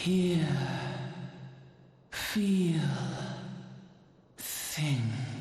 Hear, feel, think.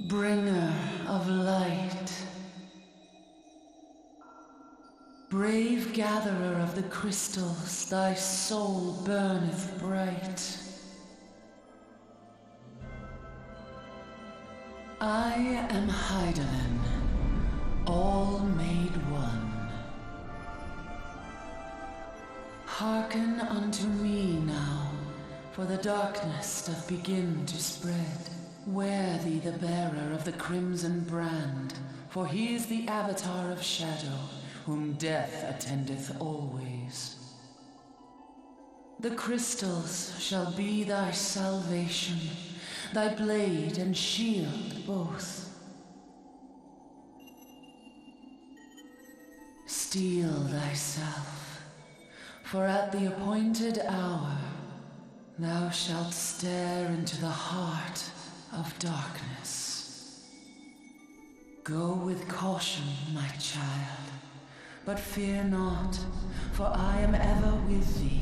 Bringer of light, brave gatherer of the crystals, thy soul burneth bright. I am Hydaelyn, all made one. Hearken unto me now, for the darkness doth begin to spread. Wear thee the bearer of the crimson brand, for he is the avatar of shadow, whom death attendeth always. The crystals shall be thy salvation, thy blade and shield both. Steel thyself, for at the appointed hour thou shalt stare into the heart of darkness. Go with caution, my child, but fear not, for I am ever with thee.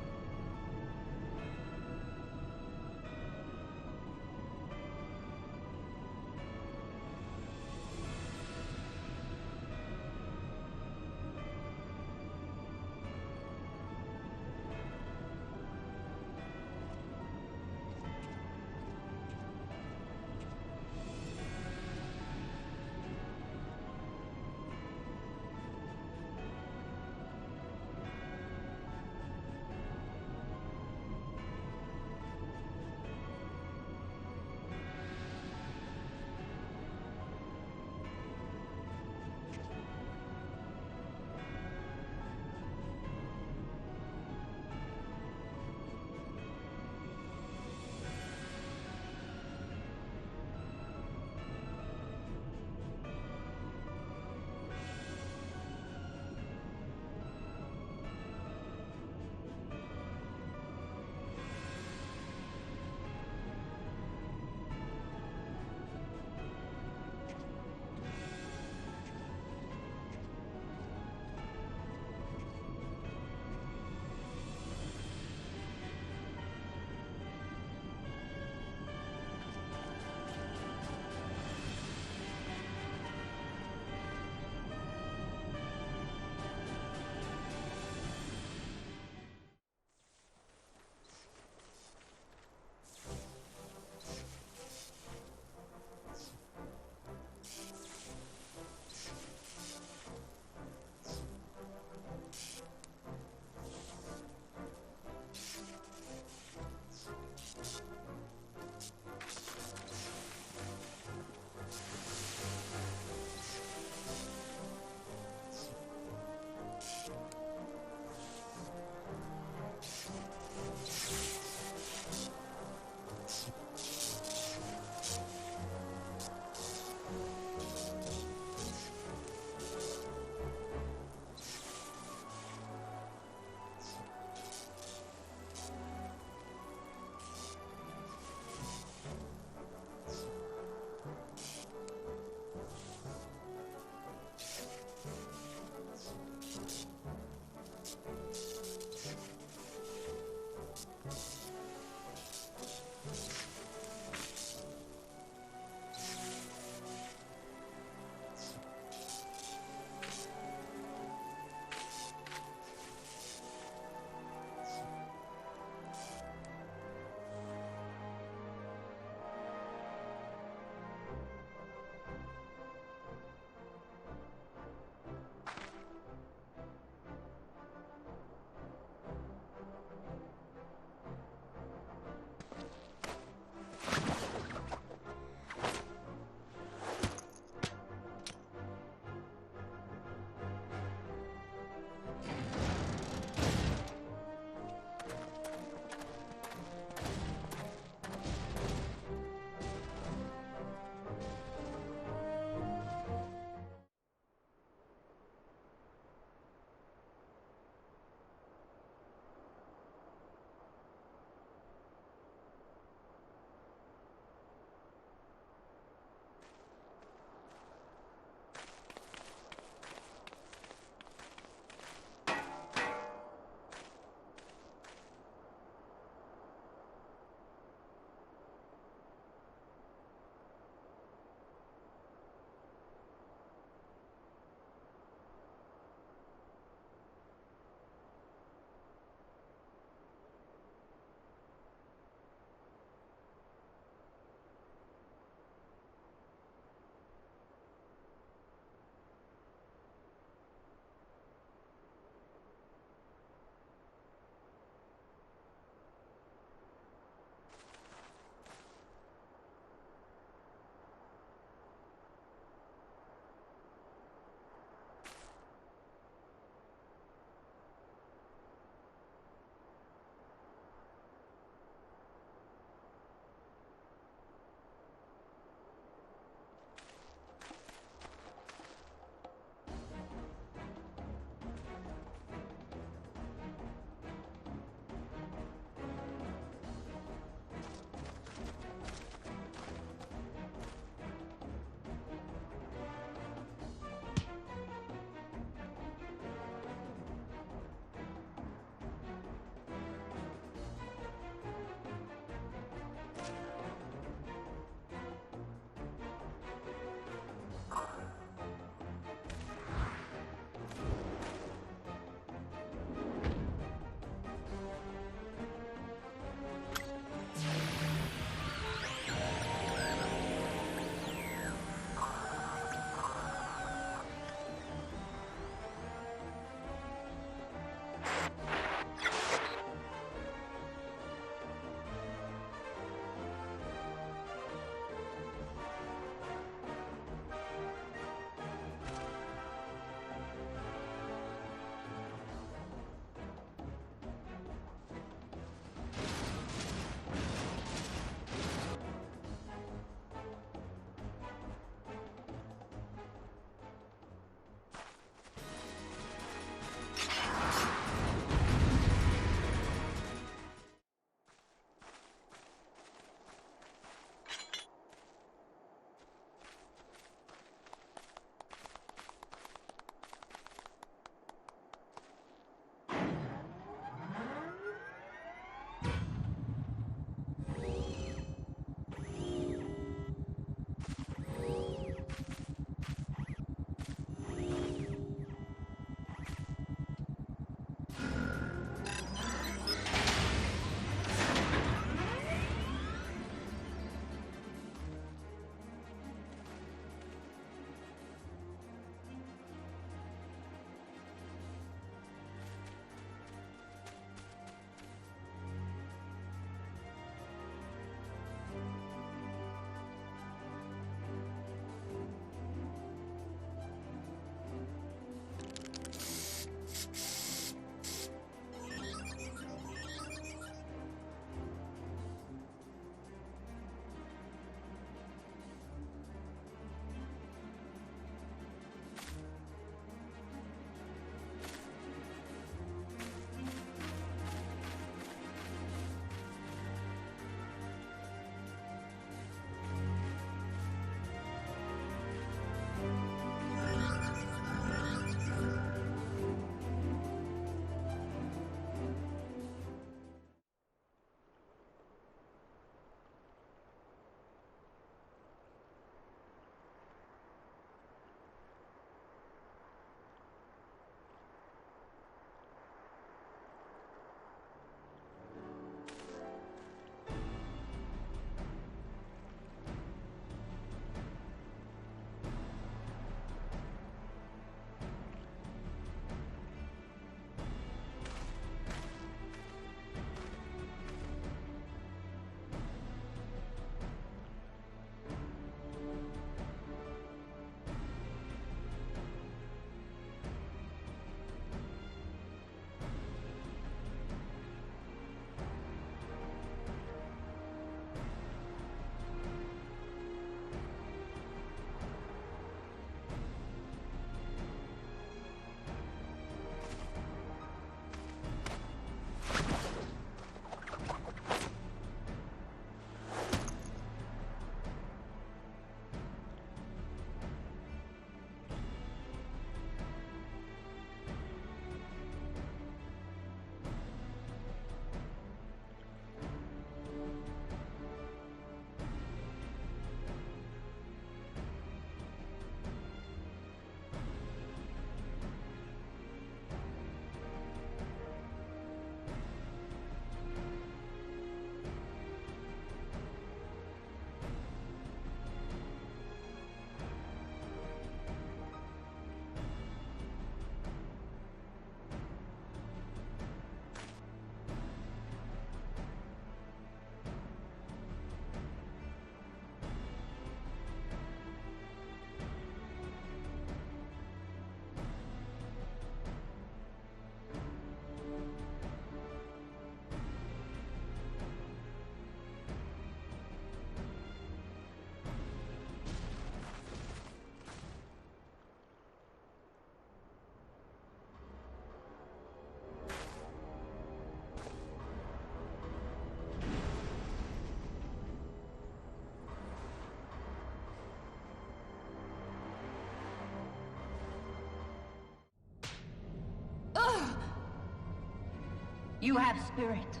You have spirit.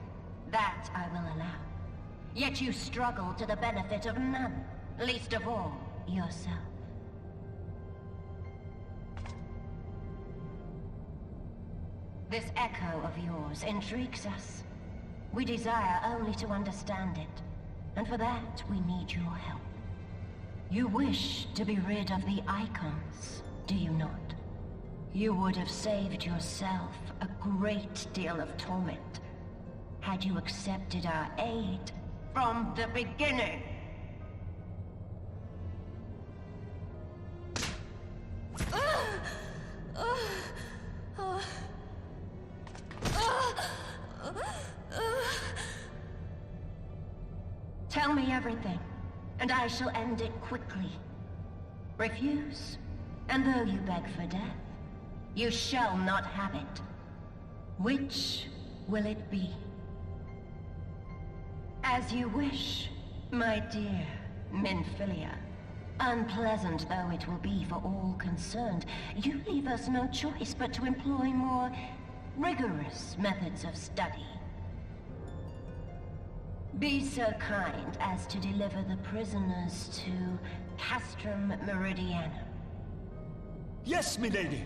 That I will allow. Yet you struggle to the benefit of none, least of all, yourself. This echo of yours intrigues us. We desire only to understand it, and for that we need your help. You wish to be rid of the icons, do you not? You would have saved yourself a great deal of torment had you accepted our aid from the beginning. Tell me everything, and I shall end it quickly. Refuse, and though you beg for death, you shall not have it. Which will it be? As you wish, my dear Minfilia. Unpleasant though it will be for all concerned, you leave us no choice but to employ more rigorous methods of study. Be so kind as to deliver the prisoners to Castrum Meridianum. Yes, milady!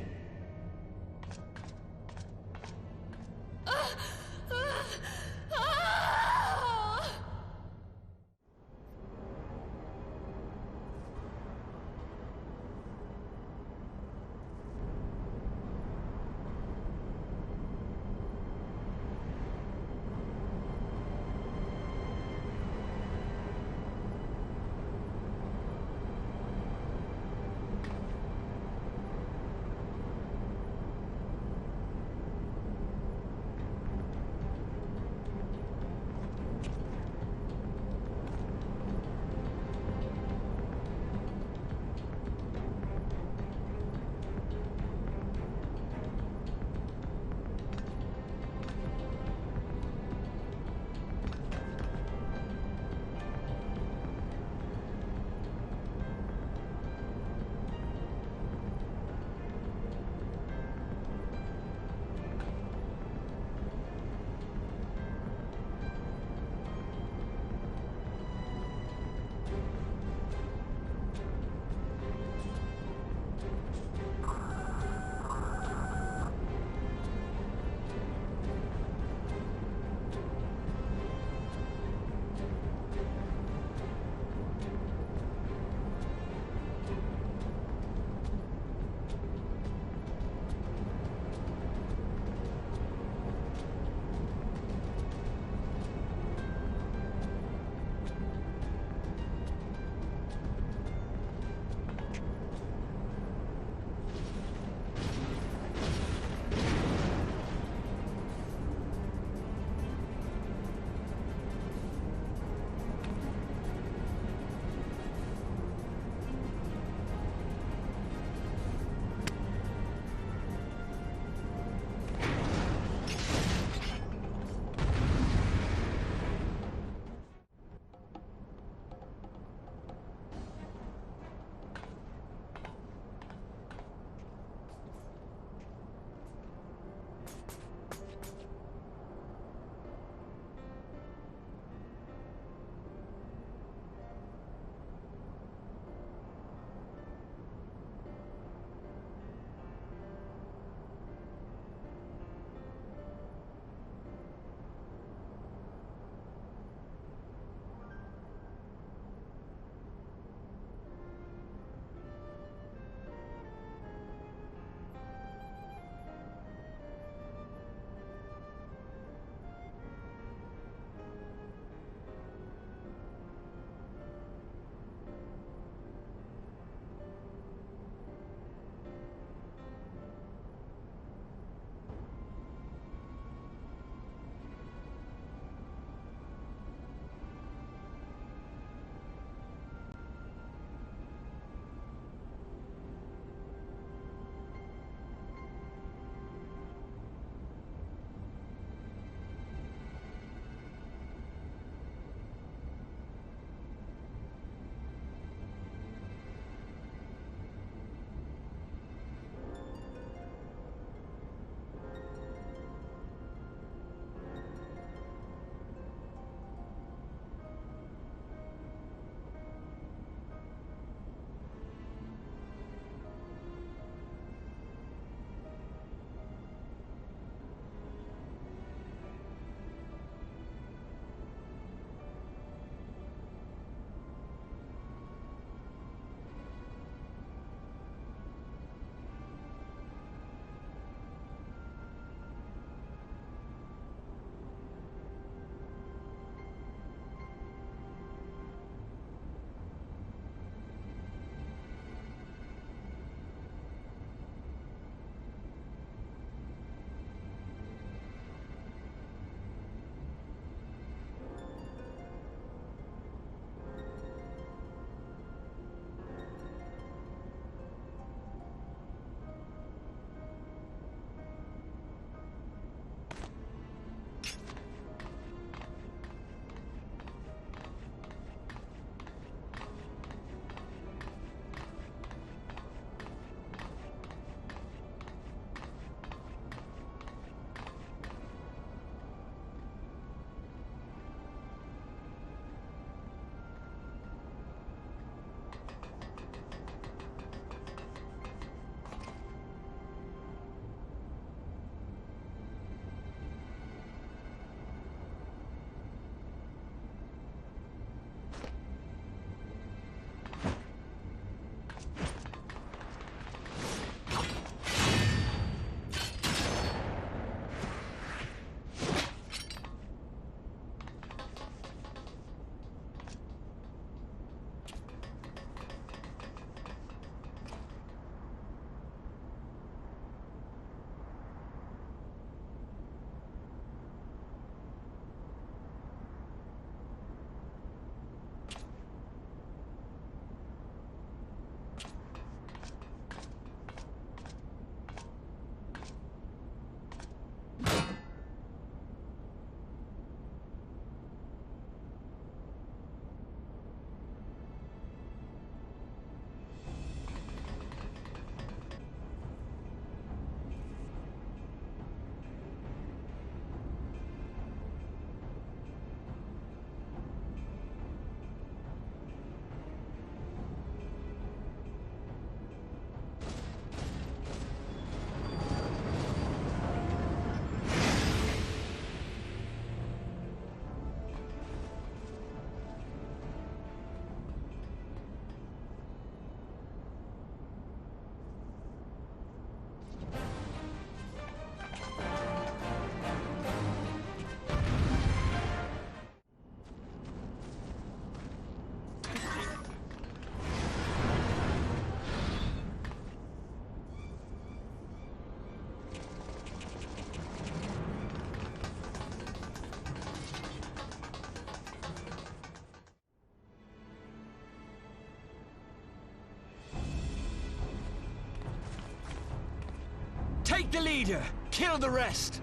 Take the leader, kill the rest.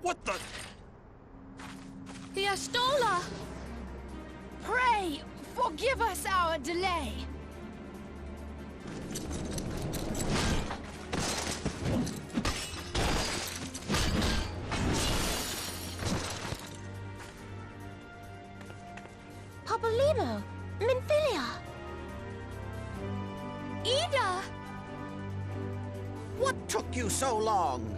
What the? The Astola! Pray, forgive us our delay. Papolimo, Minfilia. Ida! What took you so long?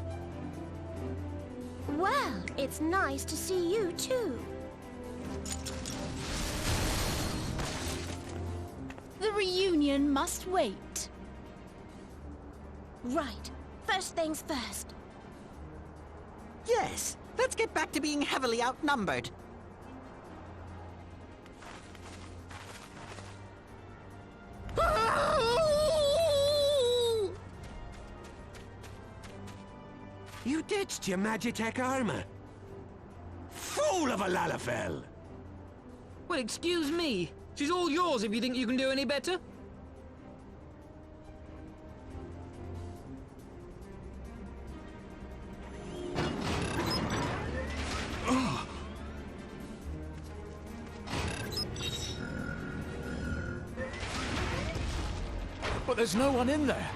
Well, it's nice to see you too. The reunion must wait. Right. First things first. Yes, let's get back to being heavily outnumbered. You ditched your Magitech armor. Fool of a Lalafell! Well, excuse me. She's all yours if you think you can do any better. But there's no one in there.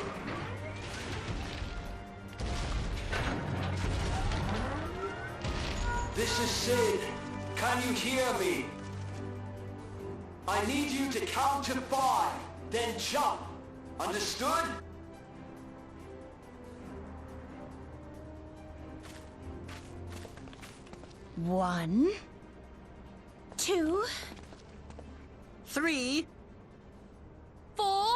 This is Sid. Can you hear me? I need you to count to 5, then jump. Understood? One, 2, 3. 4.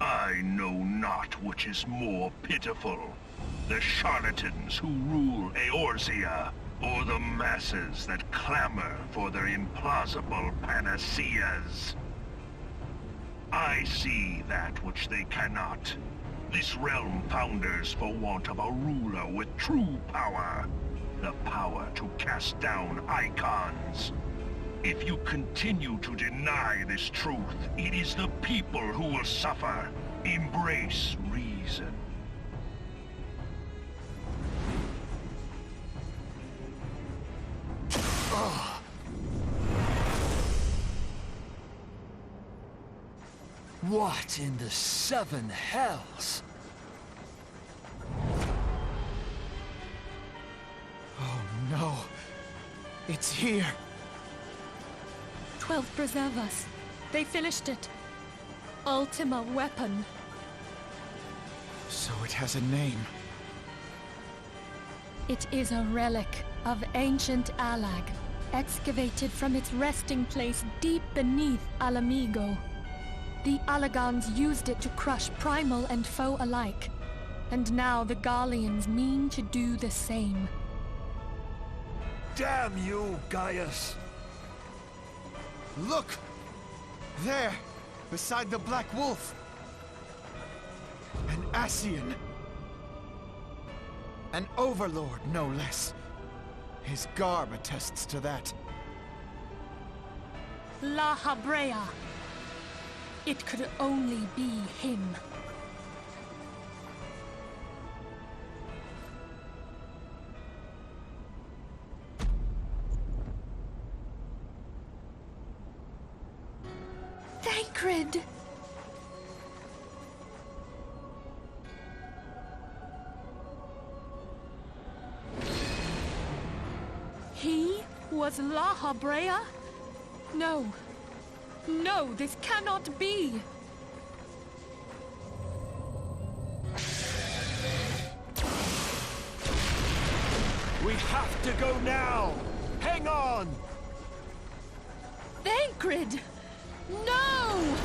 I know not which is more pitiful, the charlatans who rule Eorzea, or the masses that clamor for their implausible panaceas. I see that which they cannot. This realm founders for want of a ruler with true power, the power to cast down icons. If you continue to deny this truth, it is the people who will suffer. Embrace reason. What in the 7 hells? Oh no. It's here. 12 preserve us. They finished it. Ultima weapon. So it has a name. It is a relic of ancient Alag, excavated from its resting place deep beneath Alamigo. The Alagans used it to crush primal and foe alike, and now the Garleans mean to do the same. Damn you, Gaius! Look! There! Beside the Black Wolf! An Ascian! An Overlord, no less. His garb attests to that. La Habrea. It could only be him. Thancred! He was La Habrea? No. No, this cannot be! We have to go now! Hang on! Thancred! No!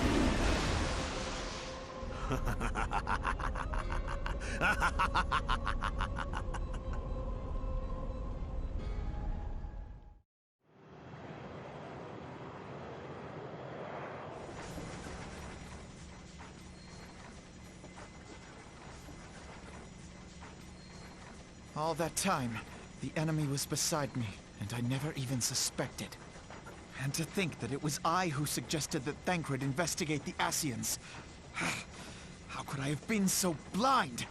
All that time, the enemy was beside me, and I never even suspected. And to think that it was I who suggested that Thancred investigate the Ascians. How could I have been so blind?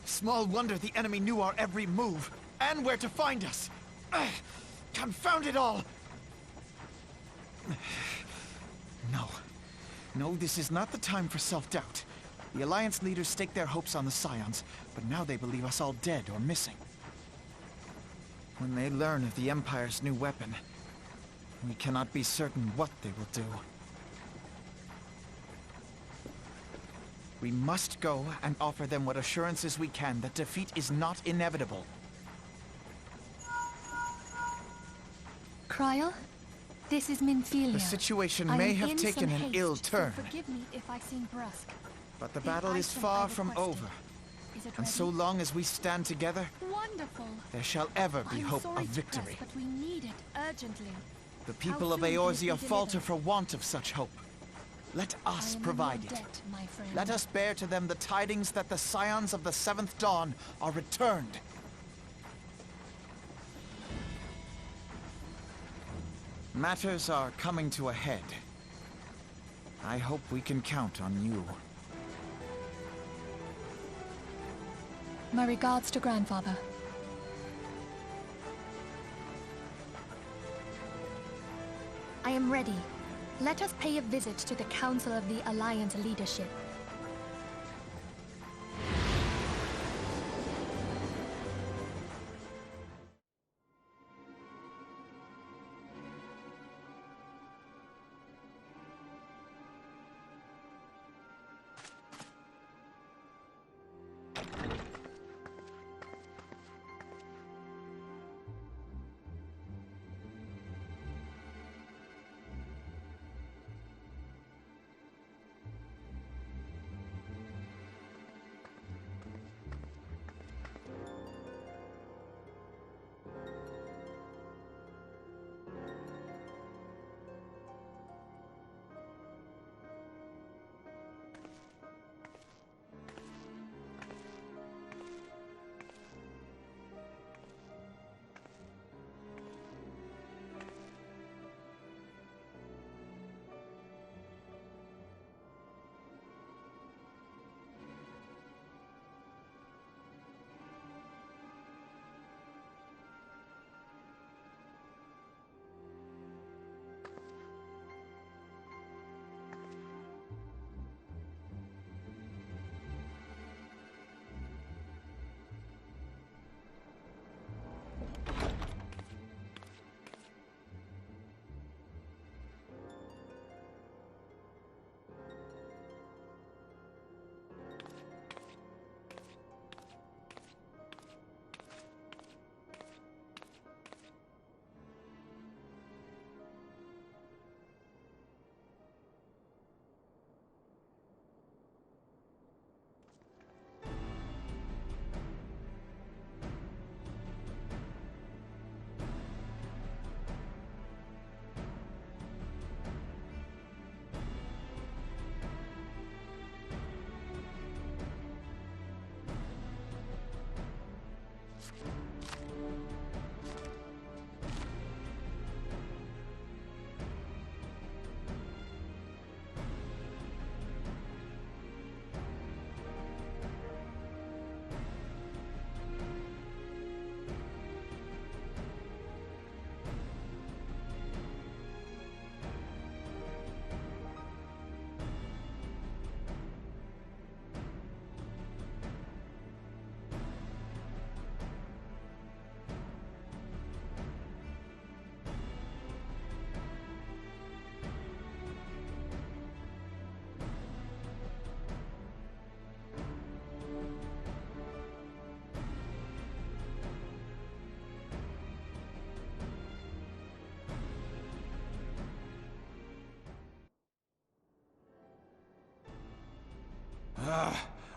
Small wonder the enemy knew our every move, and where to find us. Confound it all! No, this is not the time for self-doubt. The Alliance leaders staked their hopes on the Scions, but now they believe us all dead or missing. When they learn of the Empire's new weapon, we cannot be certain what they will do. We must go and offer them what assurances we can that defeat is not inevitable. Kryl, this is Minfilia. The situation I may am have in taken some an haste, ill so turn, forgive me if I seem brusque. but the The battle is item far I from requested. over. Is it And ready? so long as we stand together, Wonderful. there shall ever be I'm hope sorry of to press, victory. but we need it urgently. The people How of soon can it Eorzea be falter delivered? for want of such hope. Let I us am provide in your it. debt, my friend. Let us bear to them the tidings that the Scions of the Seventh Dawn are returned. Matters are coming to a head. I hope we can count on you. My regards to Grandfather. I am ready. Let us pay a visit to the Council of the Alliance leadership.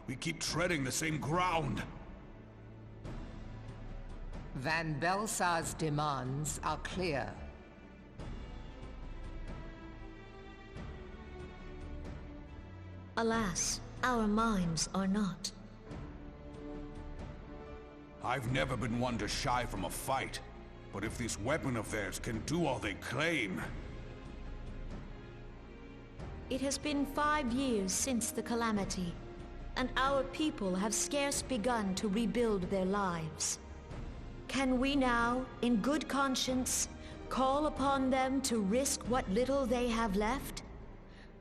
We keep treading the same ground. Van Belsar's demands are clear. Alas, Our minds are not. I've never been one to shy from a fight, but if this weapon of theirs can do all they claim... It has been 5 years since the calamity, and our people have scarce begun to rebuild their lives. Can we now, in good conscience, call upon them to risk what little they have left?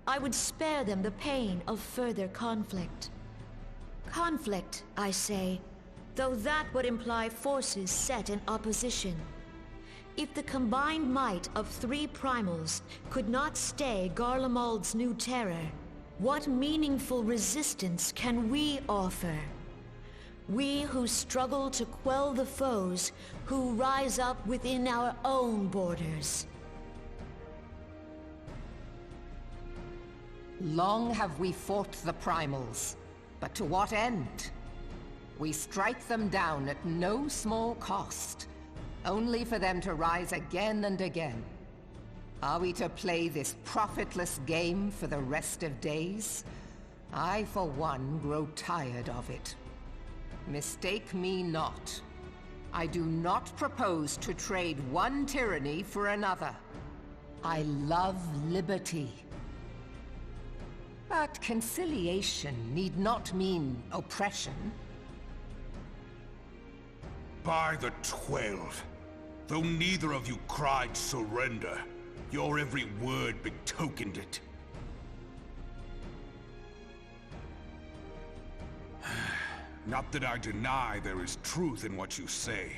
I would spare them the pain of further conflict. Conflict, I say, though that would imply forces set in opposition. If the combined might of 3 primals could not stay Garlemald's new terror, what meaningful resistance can we offer? We who struggle to quell the foes who rise up within our own borders. Long have we fought the primals, but to what end? We strike them down at no small cost, only for them to rise again and again. Are we to play this profitless game for the rest of days? I, for one, grow tired of it. Mistake me not. I do not propose to trade one tyranny for another. I love liberty. But conciliation need not mean oppression. By the 12, though neither of you cried surrender, your every word betokened it. Not that I deny there is truth in what you say,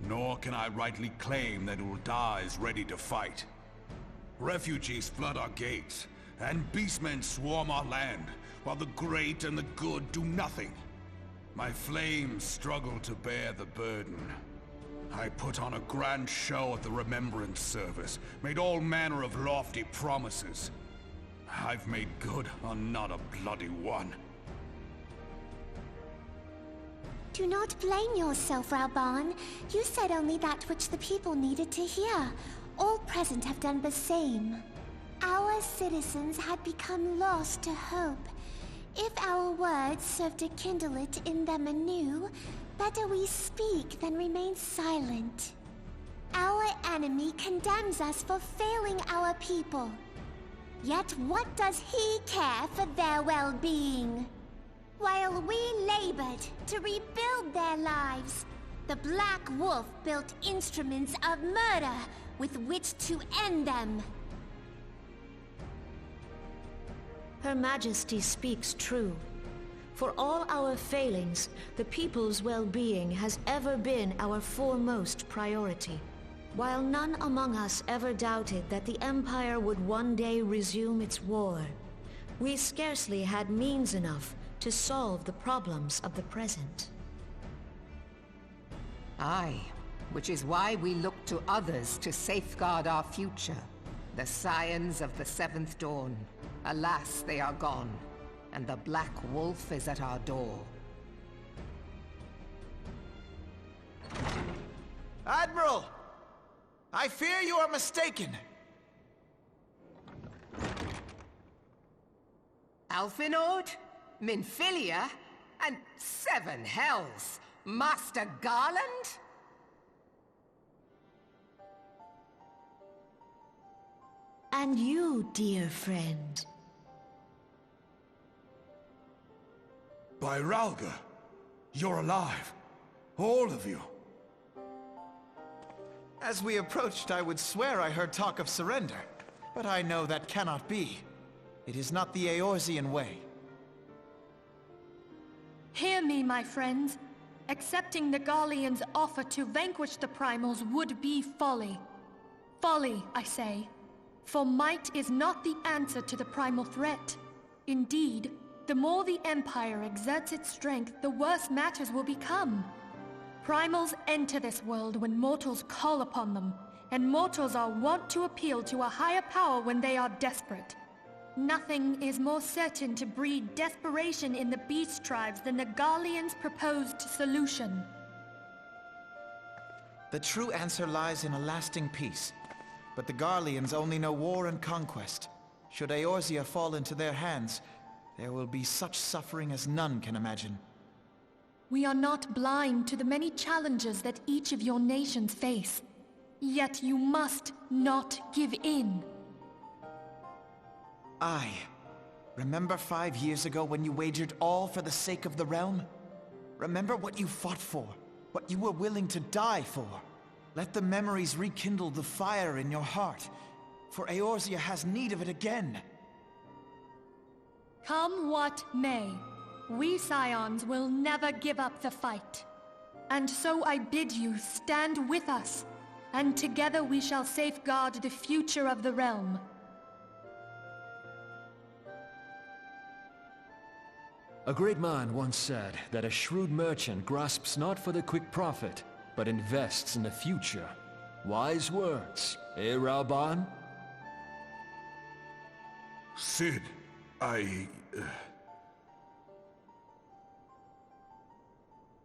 nor can I rightly claim that Ul'dah is ready to fight. Refugees flood our gates, and beastmen swarm our land, while the great and the good do nothing. My flames struggle to bear the burden. I put on a grand show at the Remembrance Service, made all manner of lofty promises. I've made good on not a bloody one. Do not blame yourself, Raban. You said only that which the people needed to hear. All present have done the same. Our citizens had become lost to hope. If our words serve to kindle it in them anew, better we speak than remain silent. Our enemy condemns us for failing our people. Yet what does he care for their well-being? While we labored to rebuild their lives, the Black Wolf built instruments of murder with which to end them. Her Majesty speaks true. For all our failings, the people's well-being has ever been our foremost priority. While none among us ever doubted that the Empire would one day resume its war, we scarcely had means enough to solve the problems of the present. Aye, which is why we look to others to safeguard our future. The Scions of the Seventh Dawn. Alas, they are gone, and the Black Wolf is at our door. Admiral! I fear you are mistaken! Alphinaud? Minfilia? And 7 hells! Master Garland? And you, dear friend. By Ralga, you're alive. All of you. As we approached, I would swear I heard talk of surrender. But I know that cannot be. It is not the Eorzean way. Hear me, my friends. Accepting the Garleans' offer to vanquish the Primals would be folly. Folly, I say. For might is not the answer to the primal threat. Indeed, the more the Empire exerts its strength, the worse matters will become. Primals enter this world when mortals call upon them, and mortals are wont to appeal to a higher power when they are desperate. Nothing is more certain to breed desperation in the beast tribes than the Garleans' proposed solution. The true answer lies in a lasting peace. But the Garleans only know war and conquest. Should Eorzea fall into their hands, there will be such suffering as none can imagine. We are not blind to the many challenges that each of your nations face. Yet you must not give in. Aye. Remember 5 years ago when you wagered all for the sake of the realm? Remember what you fought for, what you were willing to die for. Let the memories rekindle the fire in your heart, for Eorzea has need of it again. Come what may, we Scions will never give up the fight. And so I bid you stand with us, and together we shall safeguard the future of the realm. A great man once said that a shrewd merchant grasps not for the quick profit, but invests in the future. Wise words, eh, Raoban? Sid,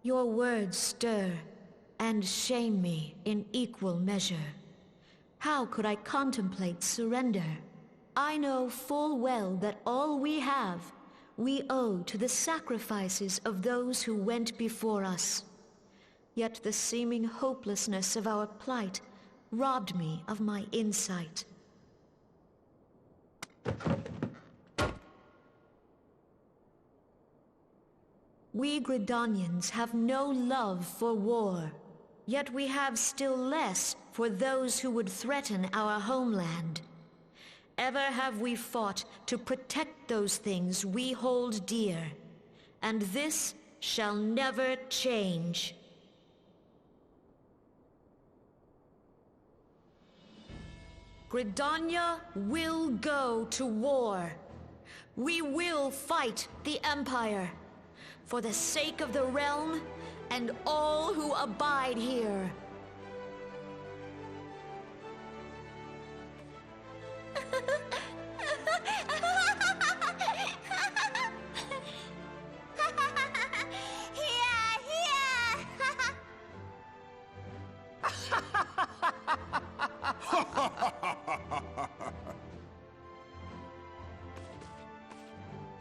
Your words stir and shame me in equal measure. How could I contemplate surrender? I know full well that all we have, we owe to the sacrifices of those who went before us. Yet the seeming hopelessness of our plight robbed me of my insight. We Gridanians have no love for war, yet we have still less for those who would threaten our homeland. Ever have we fought to protect those things we hold dear, and this shall never change. Gridania will go to war. We will fight the Empire, for the sake of the realm and all who abide here.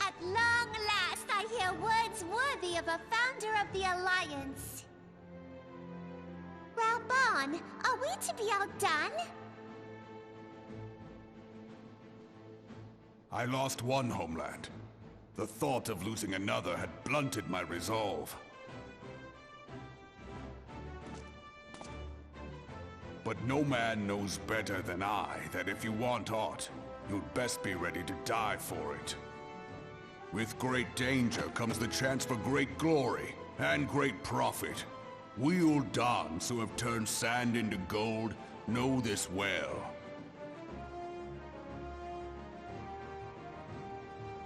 At long last, I hear words worthy of a founder of the Alliance. Raoban, are we to be outdone? I lost one homeland. The thought of losing another had blunted my resolve. But no man knows better than I that if you want aught, you'd best be ready to die for it. With great danger comes the chance for great glory and great profit. We Uldans who have turned sand into gold know this well.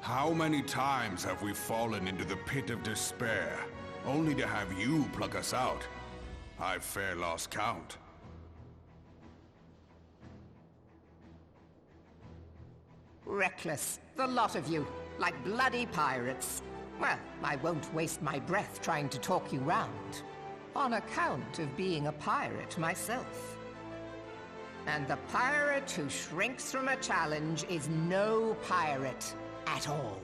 How many times have we fallen into the pit of despair, only to have you pluck us out? I've fair lost count. Reckless, the lot of you, like bloody pirates. Well, I won't waste my breath trying to talk you round, on account of being a pirate myself. And the pirate who shrinks from a challenge is no pirate at all.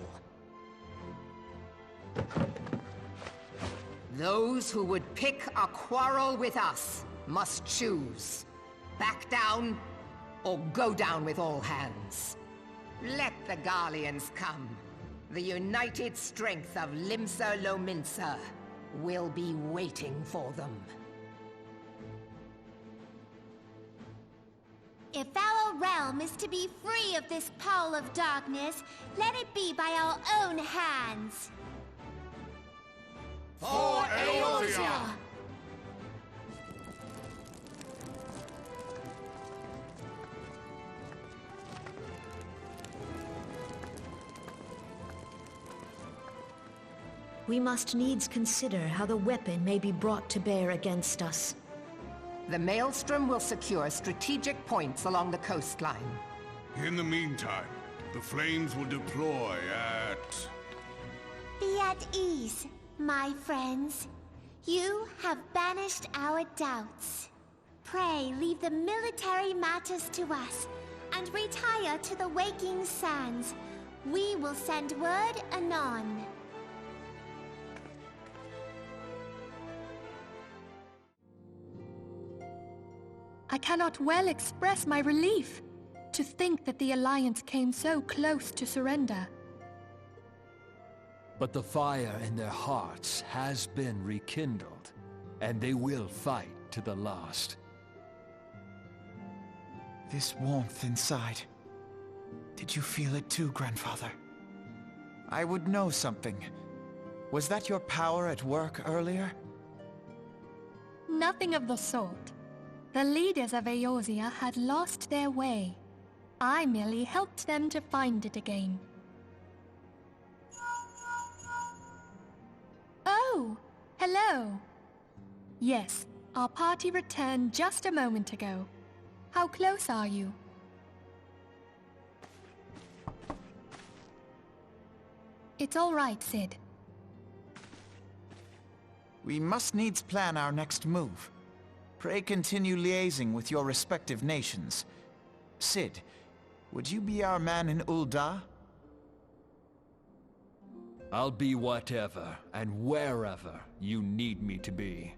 Those who would pick a quarrel with us must choose. Back down, or go down with all hands. Let the Garleans come. The united strength of Limsa Lominsa will be waiting for them. If our realm is to be free of this pall of darkness, let it be by our own hands. For Eorzea! We must needs consider how the weapon may be brought to bear against us. The Maelstrom will secure strategic points along the coastline. In the meantime, the flames will deploy at... Be at ease, my friends. You have banished our doubts. Pray leave the military matters to us, and retire to the waking sands, We will send word anon. I cannot well express my relief to think that the Alliance came so close to surrender. But the fire in their hearts has been rekindled, and they will fight to the last. This warmth inside. Did you feel it too, Grandfather? I would know something. Was that your power at work earlier? Nothing of the sort. The leaders of Eorzea had lost their way. I merely helped them to find it again. Oh, hello. Yes, our party returned just a moment ago. How close are you? It's all right, Sid. We must needs plan our next move. Pray continue liaising with your respective nations. Sid, would you be our man in Ul'dah? I'll be whatever and wherever you need me to be.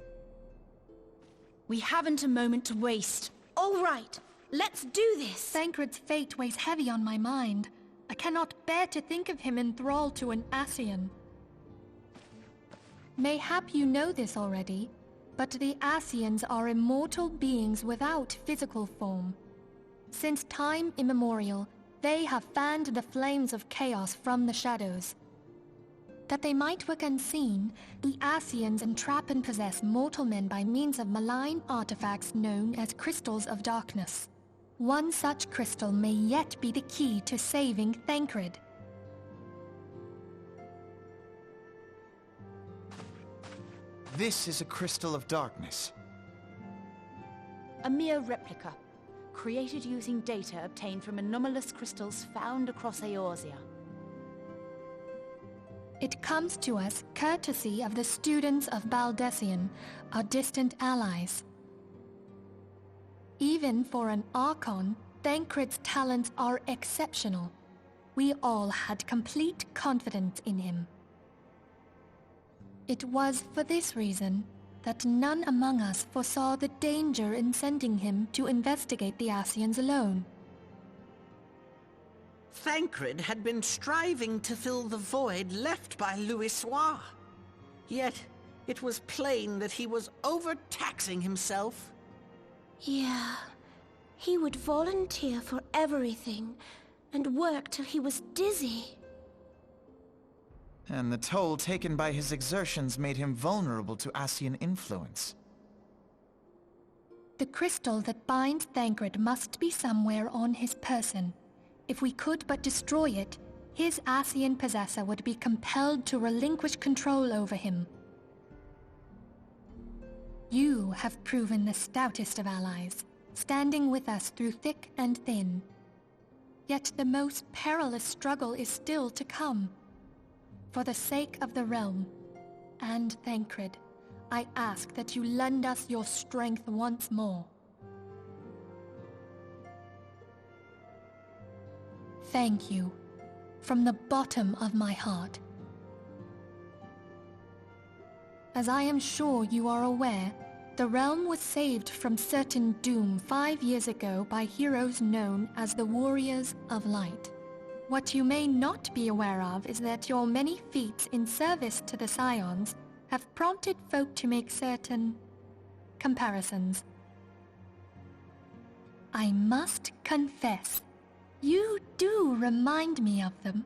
We haven't a moment to waste. All right, let's do this! Thancred's fate weighs heavy on my mind. I cannot bear to think of him enthralled to an Ascian. Mayhap you know this already, but the Ascians are immortal beings without physical form. Since time immemorial, they have fanned the flames of chaos from the shadows. That they might work unseen, the Ascians entrap and possess mortal men by means of malign artifacts known as crystals of darkness. One such crystal may yet be the key to saving Thancred. This is a crystal of darkness. A mere replica, created using data obtained from anomalous crystals found across Eorzea. It comes to us courtesy of the students of Baldessian, our distant allies. Even for an Archon, Thancred's talents are exceptional. We all had complete confidence in him. It was for this reason that none among us foresaw the danger in sending him to investigate the Ascians alone. Thancred had been striving to fill the void left by Louisoix. Yet, it was plain that he was overtaxing himself. Yeah, he would volunteer for everything and work till he was dizzy. And the toll taken by his exertions made him vulnerable to Ascian influence. The crystal that binds Thancred must be somewhere on his person. If we could but destroy it, his Ascian possessor would be compelled to relinquish control over him. You have proven the stoutest of allies, standing with us through thick and thin. Yet the most perilous struggle is still to come. For the sake of the realm, and Thancred, I ask that you lend us your strength once more. Thank you, from the bottom of my heart. As I am sure you are aware, the realm was saved from certain doom 5 years ago by heroes known as the Warriors of Light. What you may not be aware of is that your many feats in service to the Scions have prompted folk to make certain comparisons. I must confess, you do remind me of them.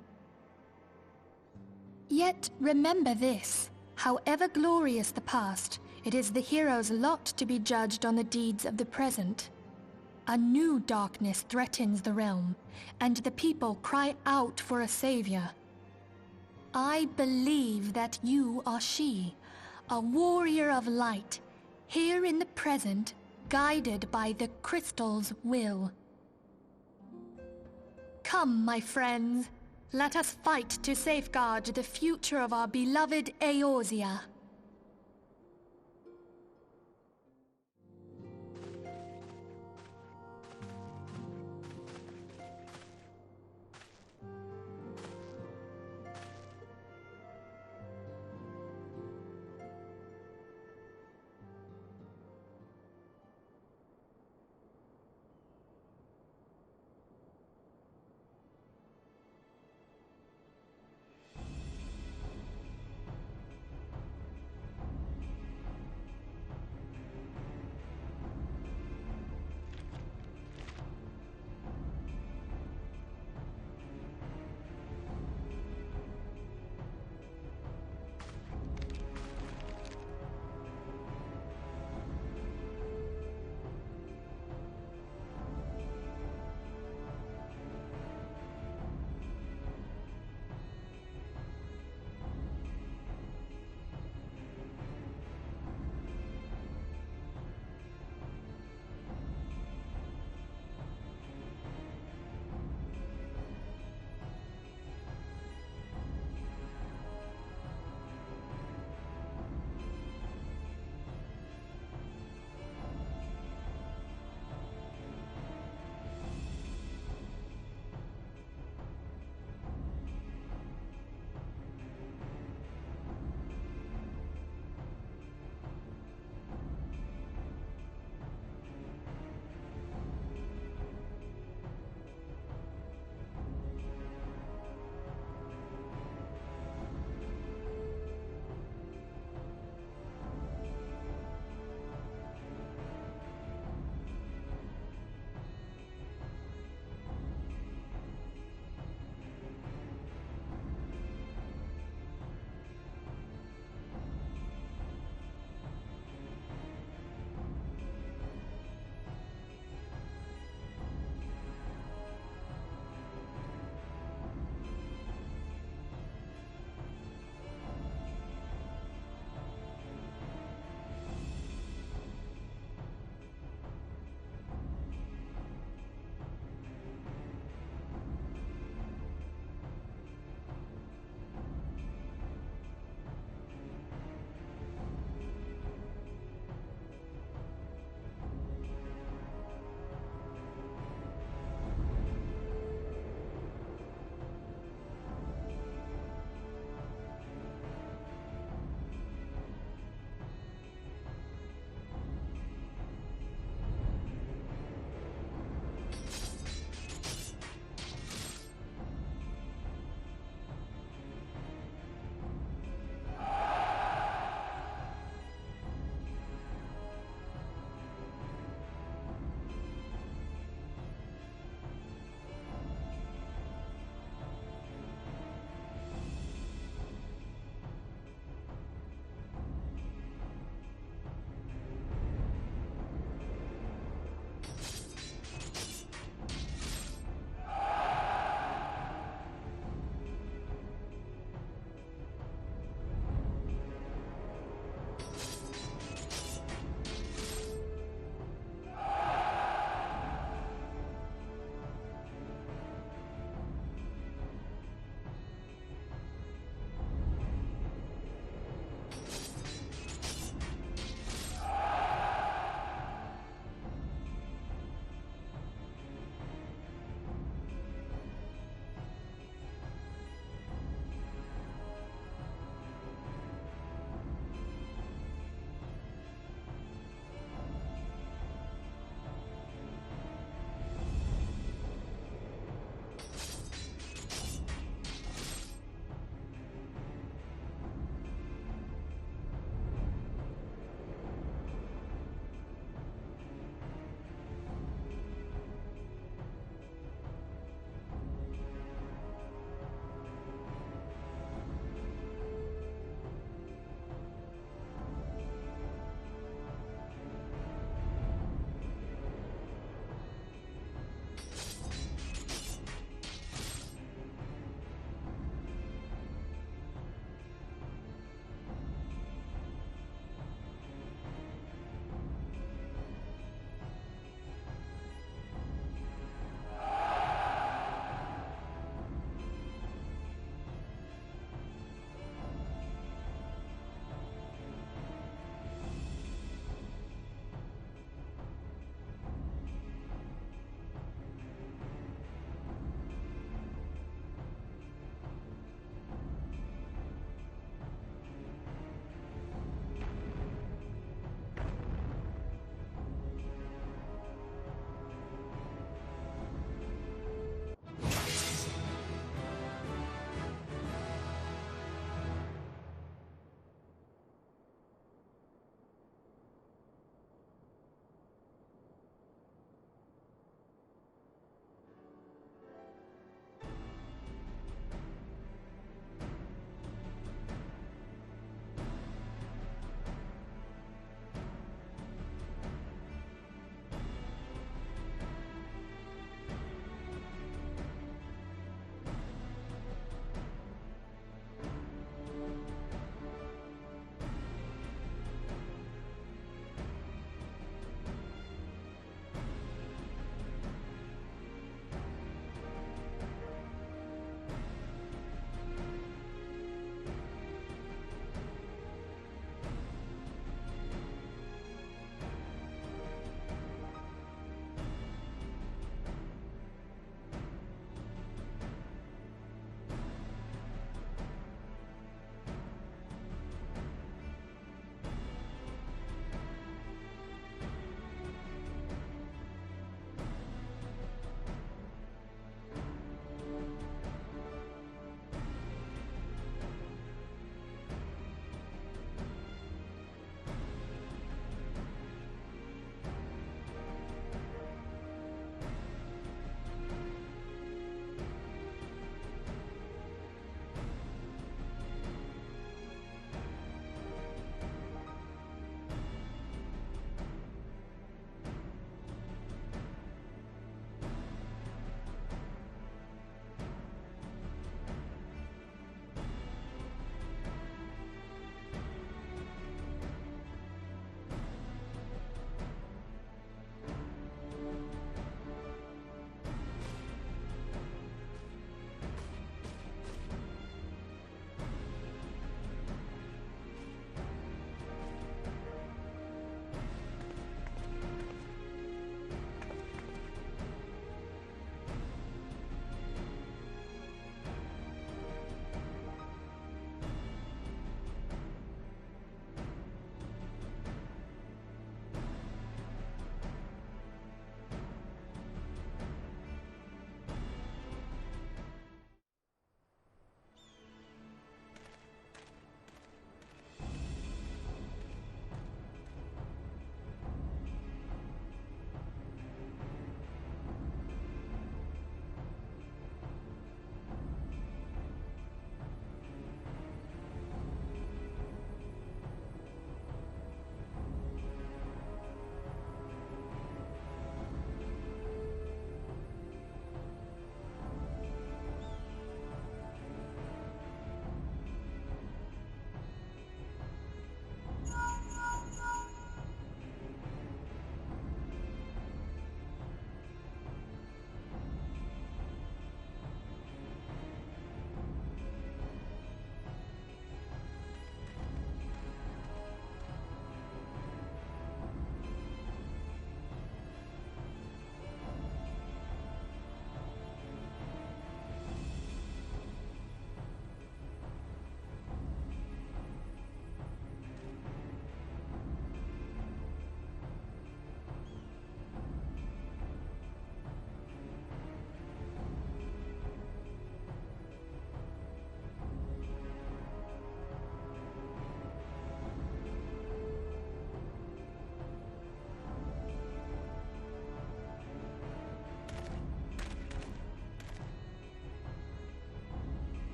Yet remember this, however glorious the past, it is the hero's lot to be judged on the deeds of the present. A new darkness threatens the realm, and the people cry out for a savior. I believe that you are she, a warrior of light, here in the present, guided by the crystal's will. Come, my friends, let us fight to safeguard the future of our beloved Eorzea.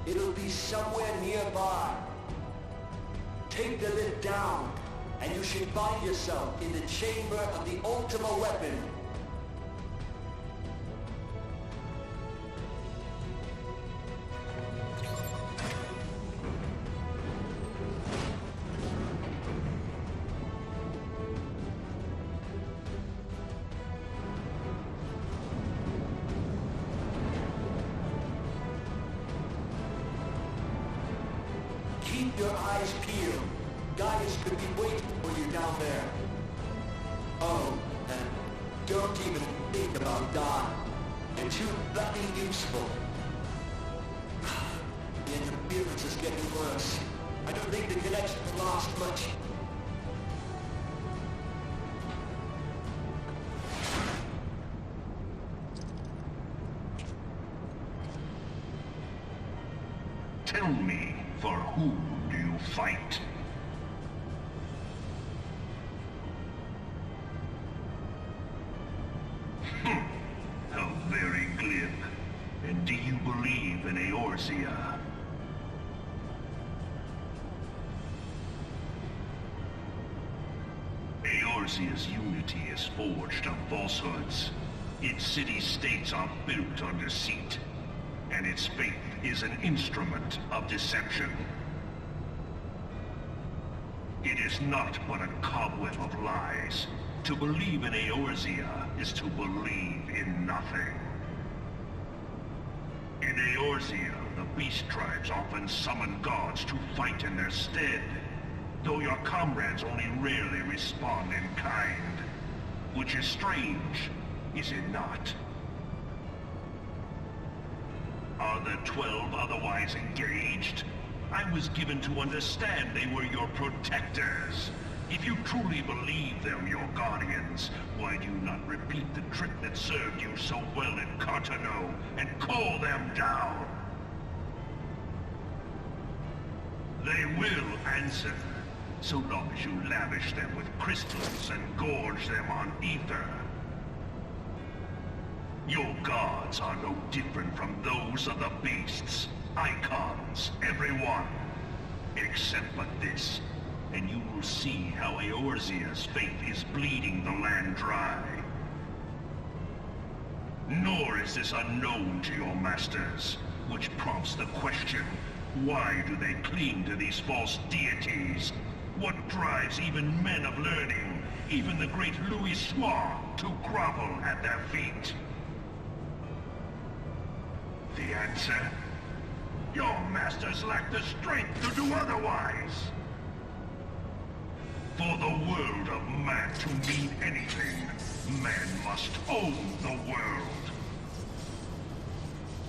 It'll be somewhere nearby. Take the lid down, and you should find yourself in the chamber of the Ultima Weapon. Keep your eyes peeled. Gaius could be waiting for you down there. Oh, and don't even think about dying. You're too bloody useful. The interference is getting worse. I don't think the connection will last much. Tell me, for whom do you fight? How very glib. And do you believe in Eorzea? Eorzea's unity is forged of falsehoods. Its city-states are built on deceit, and its faith is an instrument of deception. It is not but a cobweb of lies. To believe in Eorzea is to believe in nothing. In Eorzea, the beast tribes often summon gods to fight in their stead, though your comrades only rarely respond in kind. Which is strange, is it not? Are the 12 otherwise engaged? I was given to understand they were your protectors. If you truly believe them your guardians, why do you not repeat the trick that served you so well in Cartano and call them down? They will answer, so long as you lavish them with crystals and gorge them on ether. Your gods are no different from those of the beasts. Icons, every one. Except but this, and you will see how Eorzea's faith is bleeding the land dry. Nor is this unknown to your masters, which prompts the question, why do they cling to these false deities? What drives even men of learning, even the great Louis Soir, to grovel at their feet? The answer? Your masters lack the strength to do otherwise. For the world of man to mean anything, man must own the world.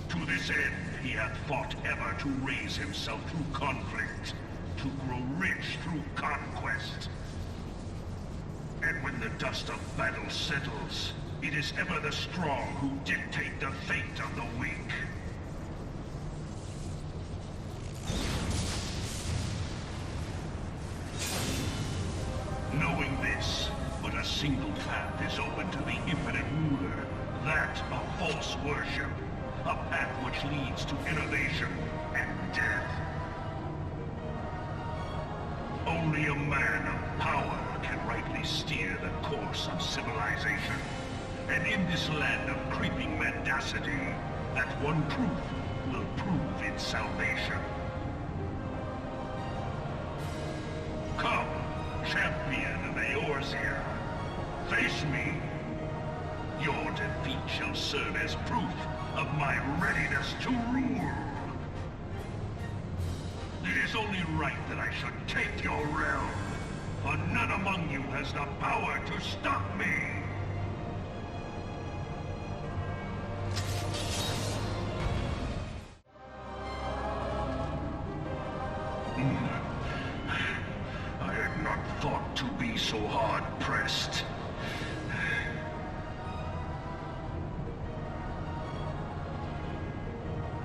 To this end, he hath fought ever to raise himself through conflict, to grow rich through conquest. And when the dust of battle settles, it is ever the strong who dictate the fate of the weak. Knowing this, but a single path is open to the infinite ruler, that of false worship, a path which leads to innovation and death. Only a man of power can rightly steer the course of civilization, and in this land of creeping mendacity, that one truth will prove its salvation. Come, champion of Eorzea, face me. Your defeat shall serve as proof of my readiness to rule. It is only right that I should take your realm, for none among you has the power to stop me. I had not thought to be so hard-pressed.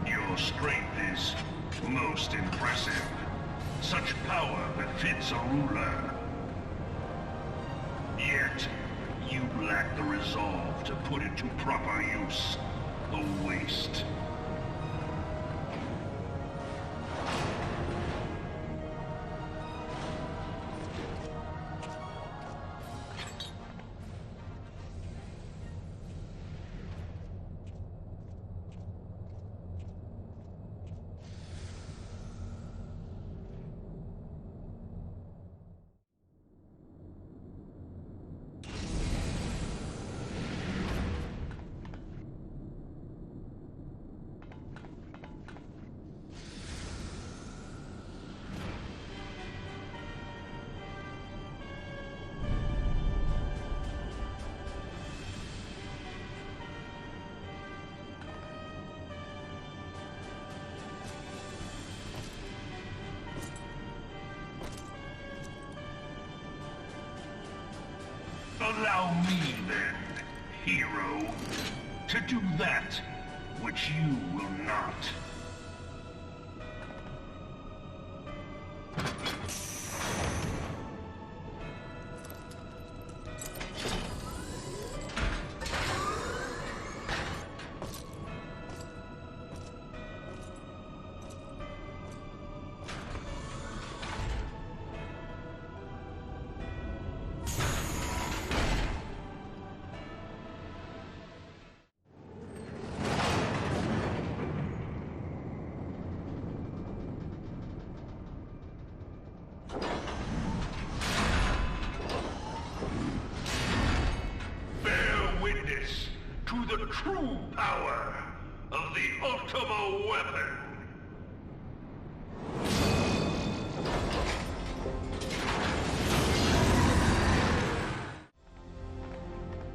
Your strength is most impressive. Such power befits a ruler. Yet, you lack the resolve to put it to proper use. A waste. Allow me then, hero, to do that which you will not. To the true power of the Ultima weapon.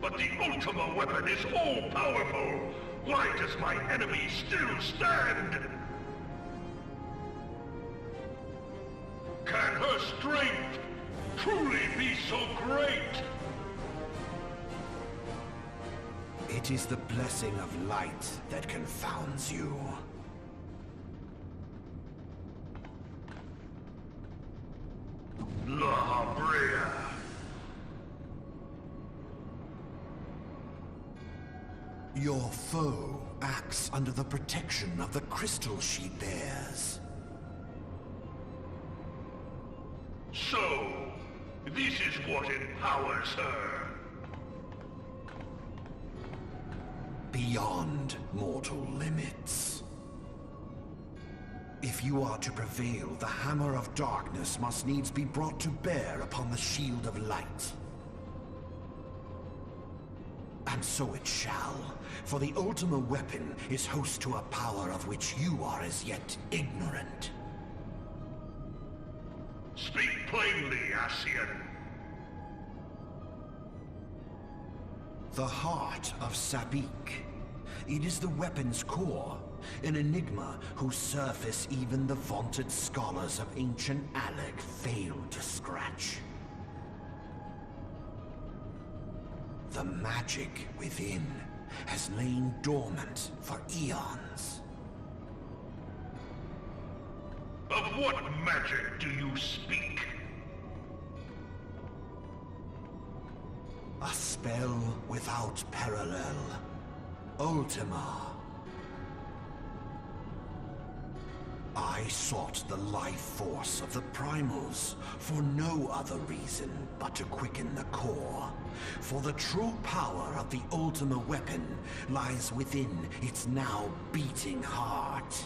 But the Ultima weapon is all-powerful. Why does my enemy still stand? Can her strength truly be so great? It is the blessing of light that confounds you. La Brea. Your foe acts under the protection of the crystal she bears. So, this is what empowers her. Beyond mortal limits. If you are to prevail, the Hammer of Darkness must needs be brought to bear upon the Shield of Light. And so it shall, for the Ultima weapon is host to a power of which you are as yet ignorant. Speak plainly, Ascian. The heart of Sabik. It is the weapon's core, an enigma whose surface even the vaunted scholars of ancient Alag failed to scratch. The magic within has lain dormant for eons. Of what magic do you speak? A spell without parallel. Ultima. I sought the life force of the primals for no other reason but to quicken the core. For the true power of the Ultima weapon lies within its now beating heart.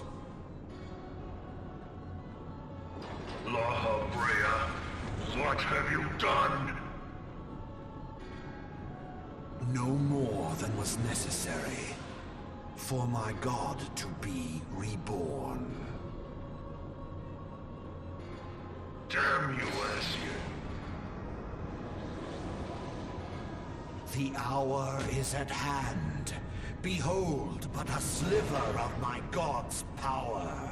La Brea, what have you done? No more than was necessary for my god to be reborn. Damn you, Ascian. The hour is at hand. Behold but a sliver of my god's power.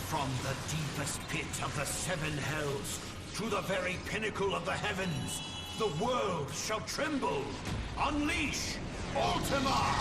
From the deepest pit of the seven hells to the very pinnacle of the heavens, the world shall tremble. Unleash Ultima!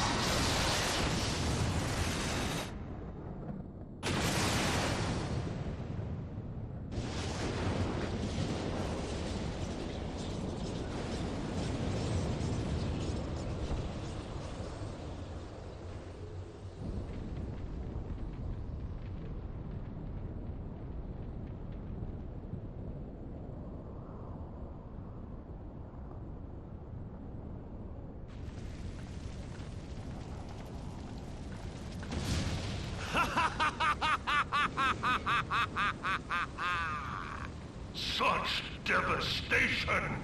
Such devastation!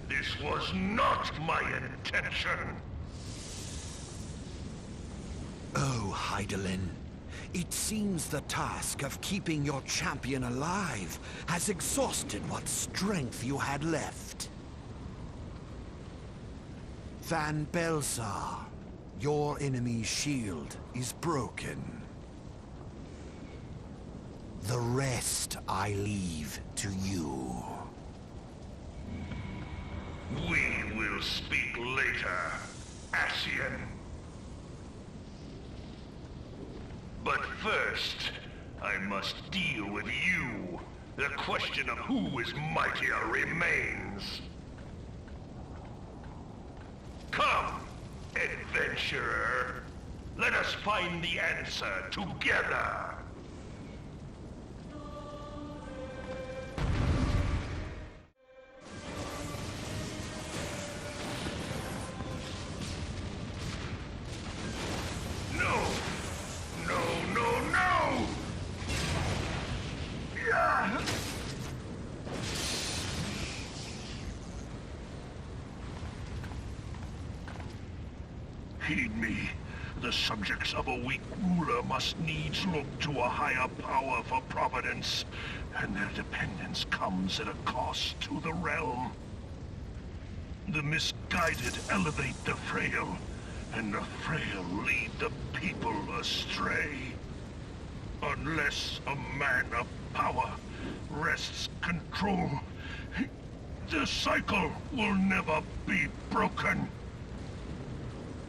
This was not my intention! Oh, Hydaelyn. It seems the task of keeping your champion alive has exhausted what strength you had left. Van Belsar, your enemy's shield is broken. The rest I leave to you. We will speak later, Ascian. But first, I must deal with you. The question of who is mightier remains. Come, adventurer. Let us find the answer together. No! No, no, no! Yeah! Heed me. The subjects of a weak ruler must needs look to a higher power for providence, and their dependence comes at a cost to the realm. The misguided elevate the frail, and the frail lead the people astray. Unless a man of power wrests control, the cycle will never be broken.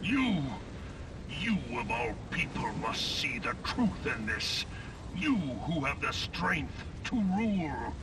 You of all people must see the truth in this. You who have the strength to rule.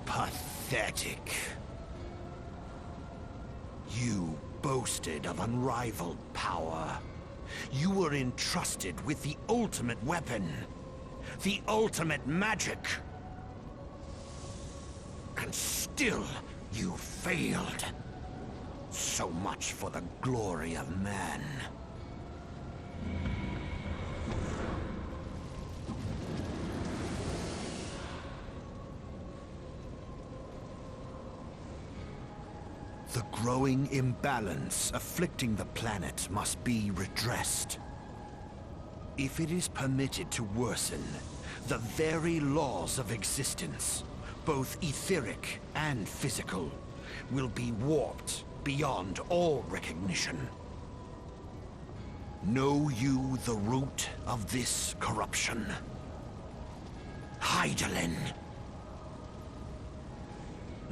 Pathetic. You boasted of unrivaled power. You were entrusted with the ultimate weapon, the ultimate magic. And still, you failed. So much for the glory of man. The growing imbalance afflicting the planet must be redressed. If it is permitted to worsen, the very laws of existence, both etheric and physical, will be warped beyond all recognition. Know you the root of this corruption? Hydaelyn.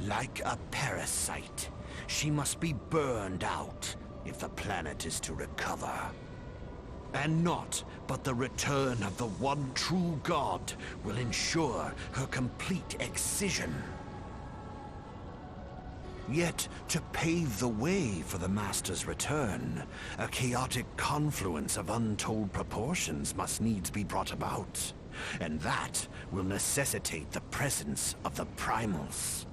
Like a parasite, she must be burned out if the planet is to recover. And naught but the return of the one true god will ensure her complete excision. Yet, to pave the way for the Master's return, a chaotic confluence of untold proportions must needs be brought about. And that will necessitate the presence of the Primals.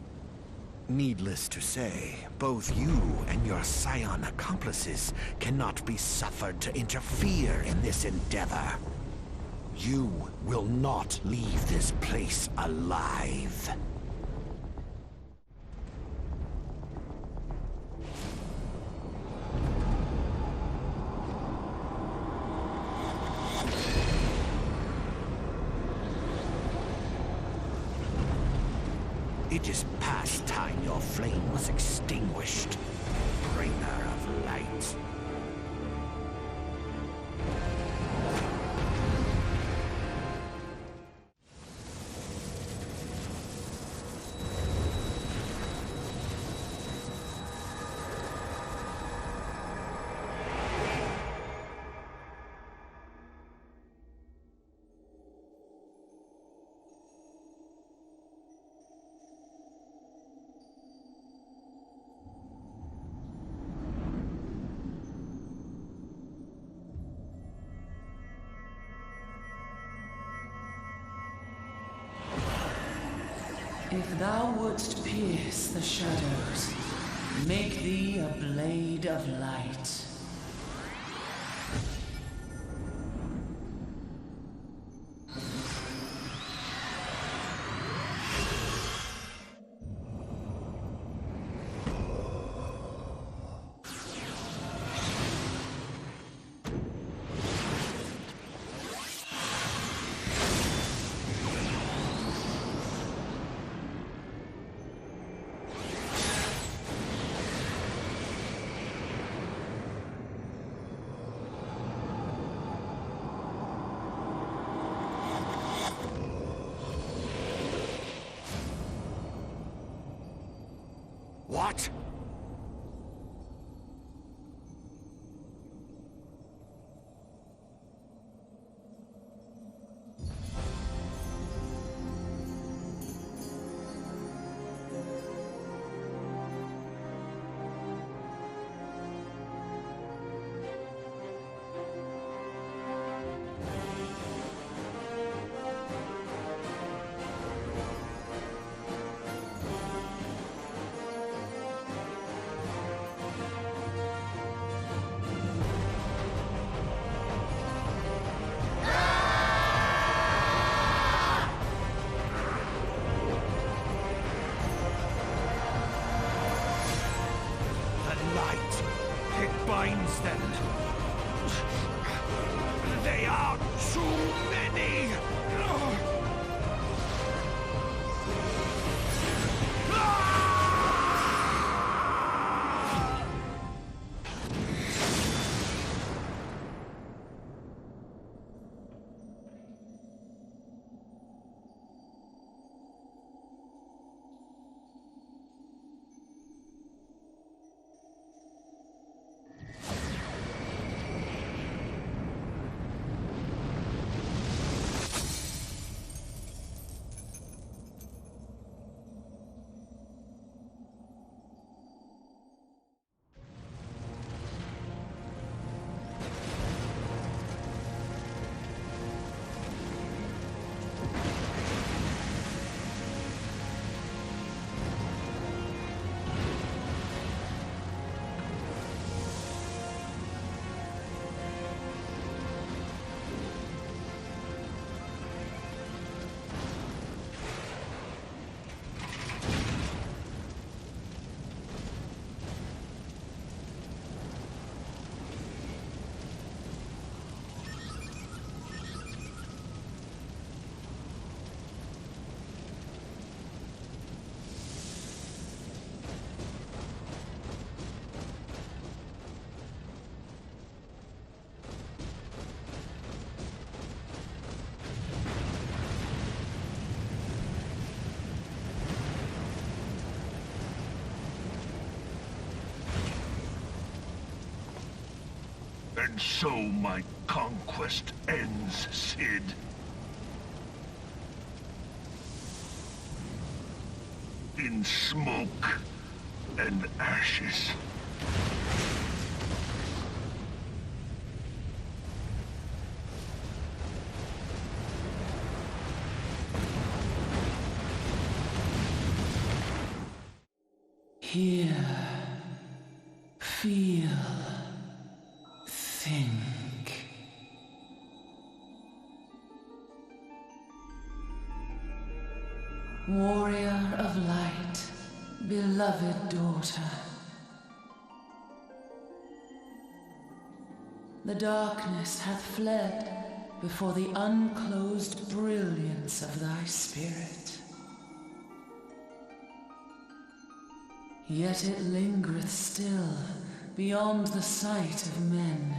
Needless to say, both you and your Scion accomplices cannot be suffered to interfere in this endeavor. You will not leave this place alive. It is past time your flame was extinguished, bringer of light. If thou wouldst pierce the shadows, make thee a blade of light. What? Binds them. They are too many. And so my conquest ends, Cid. In smoke and ashes. Hear, feel, think. Warrior of light, beloved daughter. The darkness hath fled before the unclosed brilliance of thy spirit. Yet it lingereth still beyond the sight of men,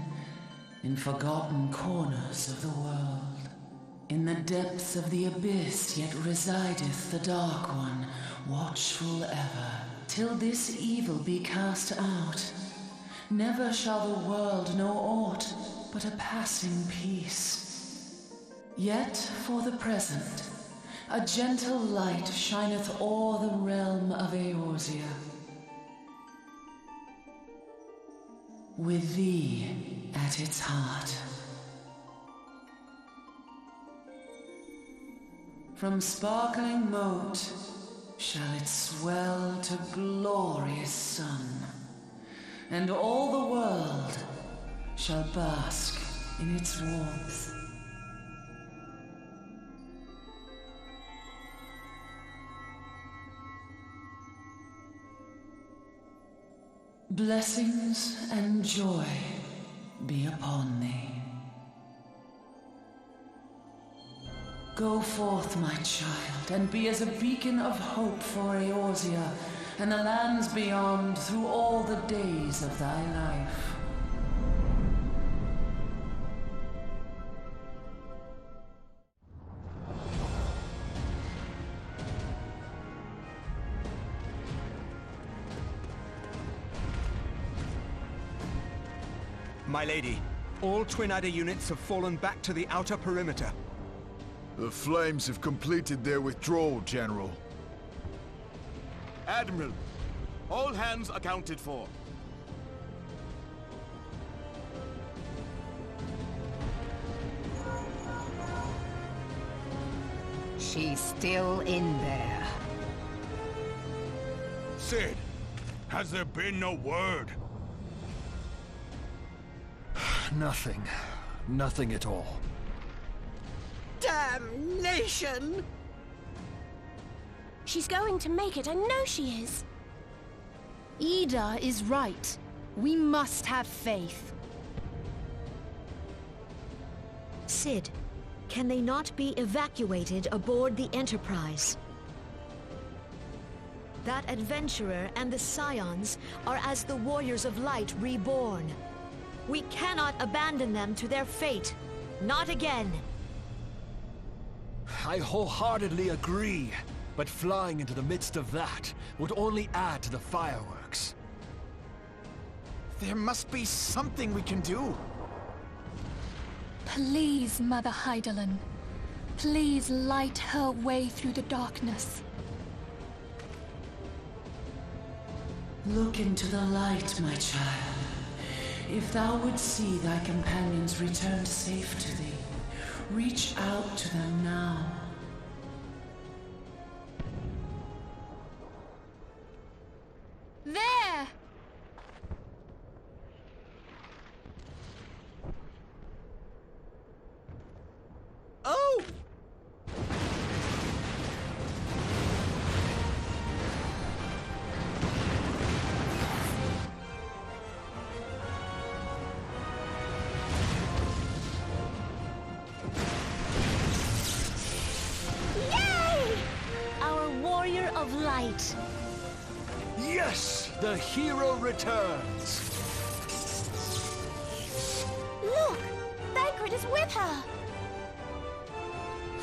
in forgotten corners of the world. In the depths of the abyss yet resideth the Dark One, watchful ever, till this evil be cast out. Never shall the world know aught but a passing peace. Yet for the present, a gentle light shineth o'er the realm of Eorzea. With thee at its heart. From sparkling moat shall it swell to glorious sun, and all the world shall bask in its warmth. Blessings and joy be upon thee. Go forth, my child, and be as a beacon of hope for Eorzea and the lands beyond through all the days of thy life. My lady, all Twin Adder units have fallen back to the outer perimeter. The Flames have completed their withdrawal, General. Admiral, all hands accounted for. She's still in there. Sid, has there been no word? Nothing. Nothing at all. Damnation! She's going to make it, I know she is. Ida is right. We must have faith. Sid, can they not be evacuated aboard the Enterprise? That adventurer and the Scions are as the Warriors of Light reborn. We cannot abandon them to their fate. Not again. I wholeheartedly agree, but flying into the midst of that would only add to the fireworks. There must be something we can do. Please, Mother Hydaelyn. Please light her way through the darkness. Look into the light, my child. If thou would see thy companions returned safe to thee, reach out to them now. There! Oh! Of light. Yes! The hero returns! Look! Thancred is with her!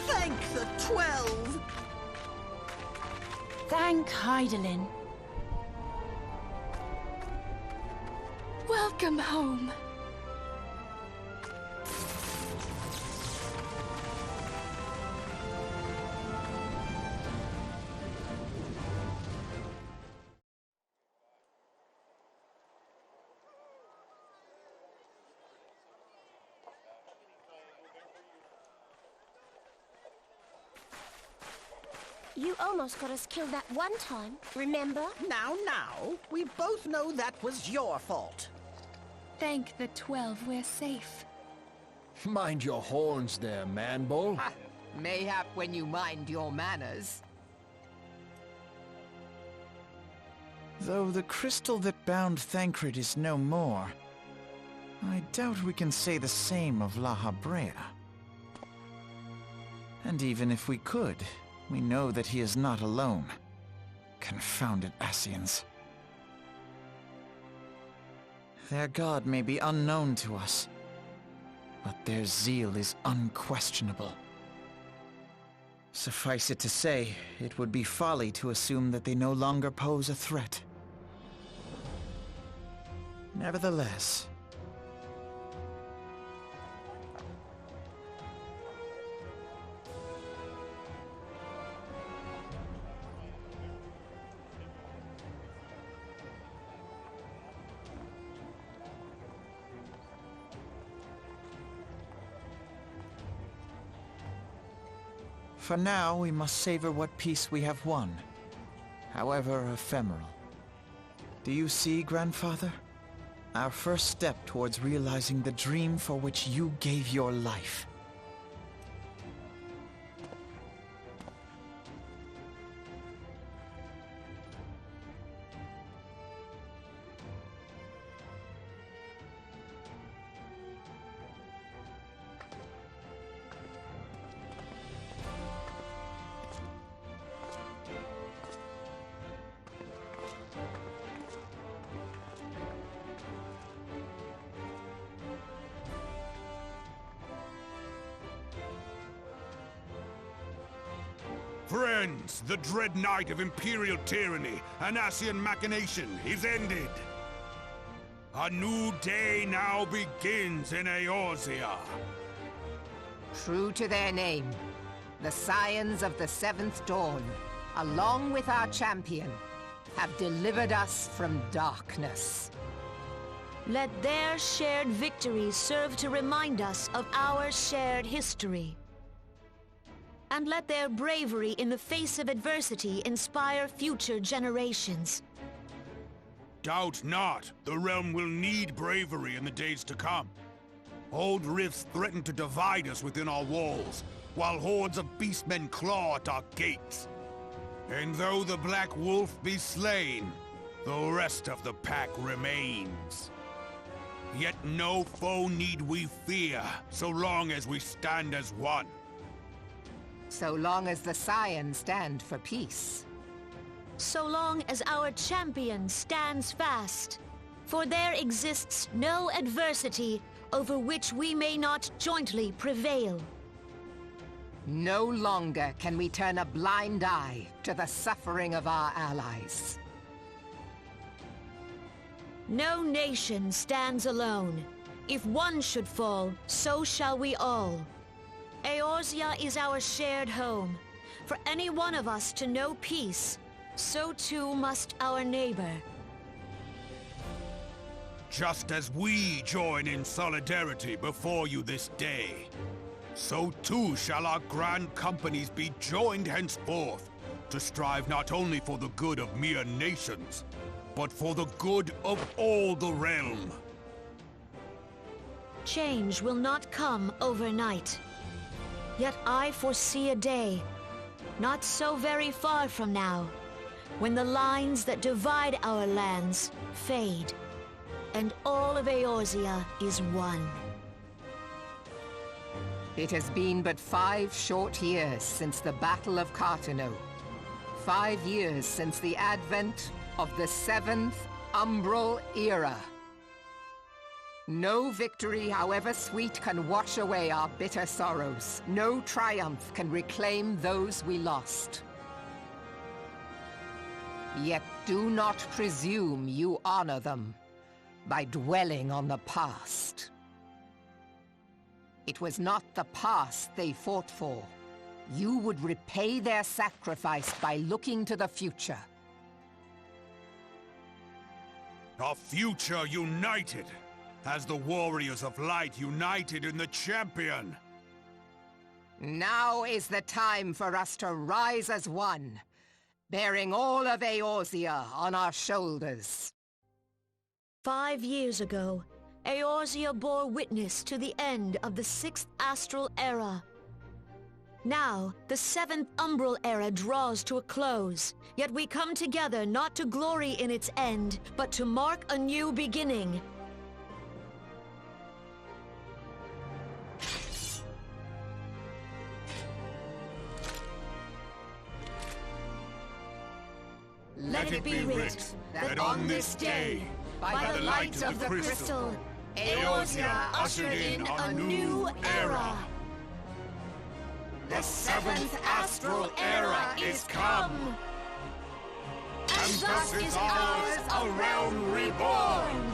Thank the 12! Thank Hydaelyn. Welcome home. You almost got us killed that one time, remember? Now, we both know that was your fault. Thank the 12 we're safe. Mind your horns there, man-bull. Mayhap when you mind your manners. Though the crystal that bound Thancred is no more, I doubt we can say the same of La Habrea. And even if we could, we know that he is not alone. Confounded Ascians. Their god may be unknown to us, but their zeal is unquestionable. Suffice it to say, it would be folly to assume that they no longer pose a threat. Nevertheless, for now, we must savor what peace we have won, however ephemeral. Do you see, Grandfather? Our first step towards realizing the dream for which you gave your life. Friends, the dread night of Imperial tyranny and Ascian machination is ended. A new day now begins in Eorzea. True to their name, the Scions of the Seventh Dawn, along with our champion, have delivered us from darkness. Let their shared victories serve to remind us of our shared history. And let their bravery in the face of adversity inspire future generations. Doubt not, the realm will need bravery in the days to come. Old rifts threaten to divide us within our walls, while hordes of beastmen claw at our gates. And though the Black Wolf be slain, the rest of the pack remains. Yet no foe need we fear, so long as we stand as one. So long as the Scions stand for peace. So long as our champion stands fast. For there exists no adversity over which we may not jointly prevail. No longer can we turn a blind eye to the suffering of our allies. No nation stands alone. If one should fall, so shall we all. Eorzea is our shared home. For any one of us to know peace, so too must our neighbor. Just as we join in solidarity before you this day, so too shall our grand companies be joined henceforth to strive not only for the good of mere nations, but for the good of all the realm. Change will not come overnight. Yet I foresee a day, not so very far from now, when the lines that divide our lands fade, and all of Eorzea is one. It has been but 5 short years since the Battle of Cartano. 5 years since the advent of the 7th Umbral Era. No victory, however sweet, can wash away our bitter sorrows. No triumph can reclaim those we lost. Yet do not presume you honor them by dwelling on the past. It was not the past they fought for. You would repay their sacrifice by looking to the future. A future united, as the warriors of light united in the champion. Now is the time for us to rise as one, bearing all of Eorzea on our shoulders. 5 years ago, Eorzea bore witness to the end of the 6th Astral Era. Now, the 7th Umbral Era draws to a close, yet we come together not to glory in its end, but to mark a new beginning. Let it be writ that on this day, by the light of the crystal, Eorzea ushered in a new era. The 7th Astral Era is come! And thus is ours a realm reborn!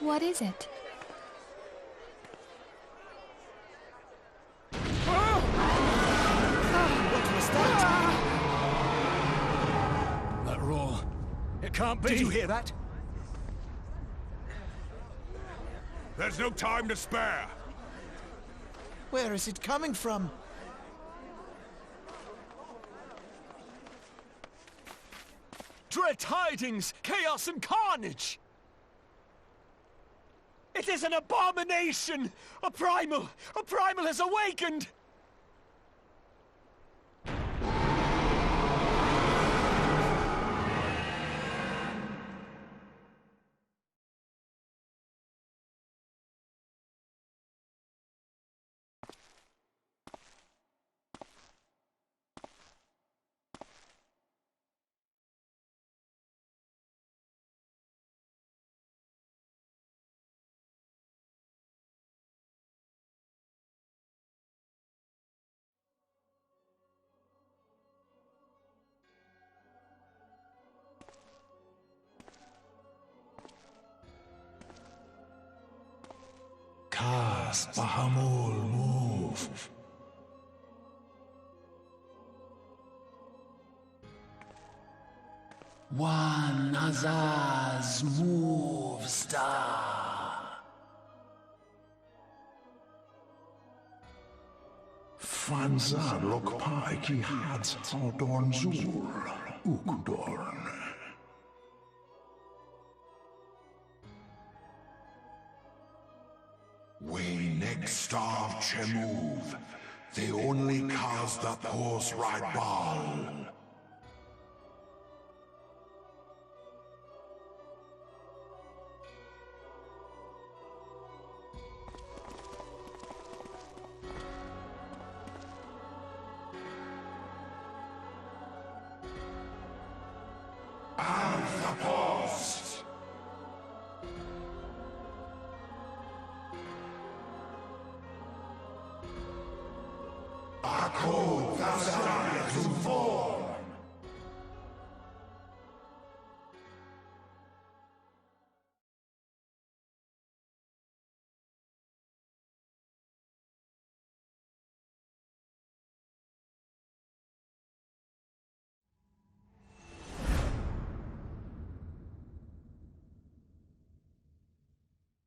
What is it? What was that? That roar. It can't be. Did you hear that? There's no time to spare. Where is it coming from? Dread tidings! Chaos and carnage! It is an abomination! A primal has awakened! Cast Bahamul move. One Azaz move star. Franza Lokpai ki hat Aldorn Zur Ukdorn. We next starve Chemuv. They only cast the horse right ball.